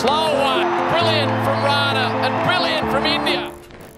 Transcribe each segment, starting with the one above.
Slow one. Brilliant from Rana and brilliant from India.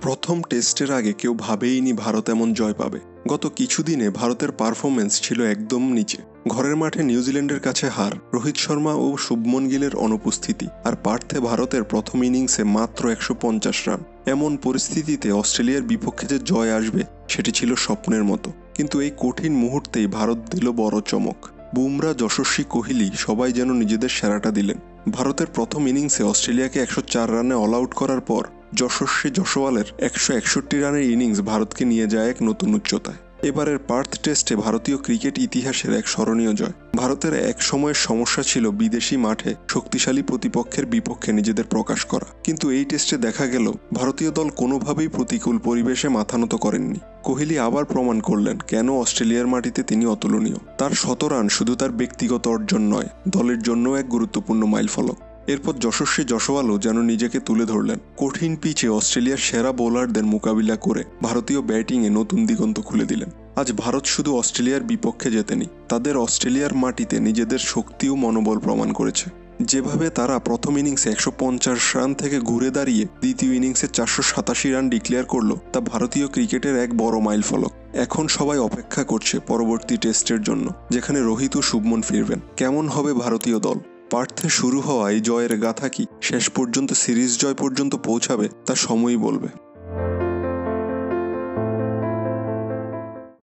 প্রথম টেস্টের আগে কেউ ভাবেইনি ভারত এমন জয় পাবে। গত কিছুদিনে ভারতের পারফরমেন্স ছিল একদম নিচে। ঘরের মাঠে নিউজিল্যান্ডের কাছে হার, রোহিত শর্মা ও শুভমন গিলের অনুপস্থিতি, আর পার্থে ভারতের প্রথম ইনিংসে মাত্র 150 রান। এমন পরিস্থিতিতে অস্ট্রেলিয়ার বিপক্ষে যে জয় আসবে সেটি ছিল স্বপ্নের মতো। কিন্তু এই কঠিন মুহূর্তেই ভারত দিল বড় চমক। বুমরা, যশস্বী, কোহলি সবাই যেন নিজেদের সেরাটা দিলেন। ভারতের প্রথম ইনিংসে অস্ট্রেলিয়াকে 104 রানে অল আউট করার পর যশস্বী জয়সওয়ালের 161 রানের ইনিংস ভারতকে নিয়ে যায় এক নতুন উচ্চতায়। এবারের পার্থ টেস্টে ভারতীয় ক্রিকেট ইতিহাসের এক স্মরণীয় জয়। ভারতের এক সময়ের সমস্যা ছিল বিদেশি মাঠে শক্তিশালী প্রতিপক্ষের বিপক্ষে নিজেদের প্রকাশ করা, কিন্তু এই টেস্টে দেখা গেল ভারতীয় দল কোনোভাবেই প্রতিকূল পরিবেশে মাথা নত করেননি। কোহলি আবার প্রমাণ করলেন কেন অস্ট্রেলিয়ার মাটিতে তিনি অতুলনীয়। তার 100 রান শুধু তার ব্যক্তিগত অর্জন নয়, দলের জন্য এক গুরুত্বপূর্ণ মাইলফলক। এরপর যশস্বী জয়সওয়ালও যেন নিজেকে তুলে ধরলেন। কঠিন পিচে অস্ট্রেলিয়ার সেরা বোলারদের মোকাবিলা করে ভারতীয় ব্যাটিংয়ে নতুন দিগন্ত খুলে দিলেন। আজ ভারত শুধু অস্ট্রেলিয়ার বিপক্ষে জেতেনি, তাদের অস্ট্রেলিয়ার মাটিতে নিজেদের শক্তি ও মনোবল প্রমাণ করেছে। যেভাবে তারা প্রথম ইনিংসে 150 রান থেকে ঘুরে দাঁড়িয়ে দ্বিতীয় ইনিংসে 487 রান ডিক্লেয়ার করলো, তা ভারতীয় ক্রিকেটের এক বড় মাইলফলক। এখন সবাই অপেক্ষা করছে পরবর্তী টেস্টের জন্য, যেখানে রোহিত ও শুভমন ফিরবেন। কেমন হবে ভারতীয় দল? পার্থে শুরু হওয়া এই জয়ের গাথা কি শেষ পর্যন্ত সিরিজ জয় পর্যন্ত পৌঁছাবে তা সময়ই বলবে।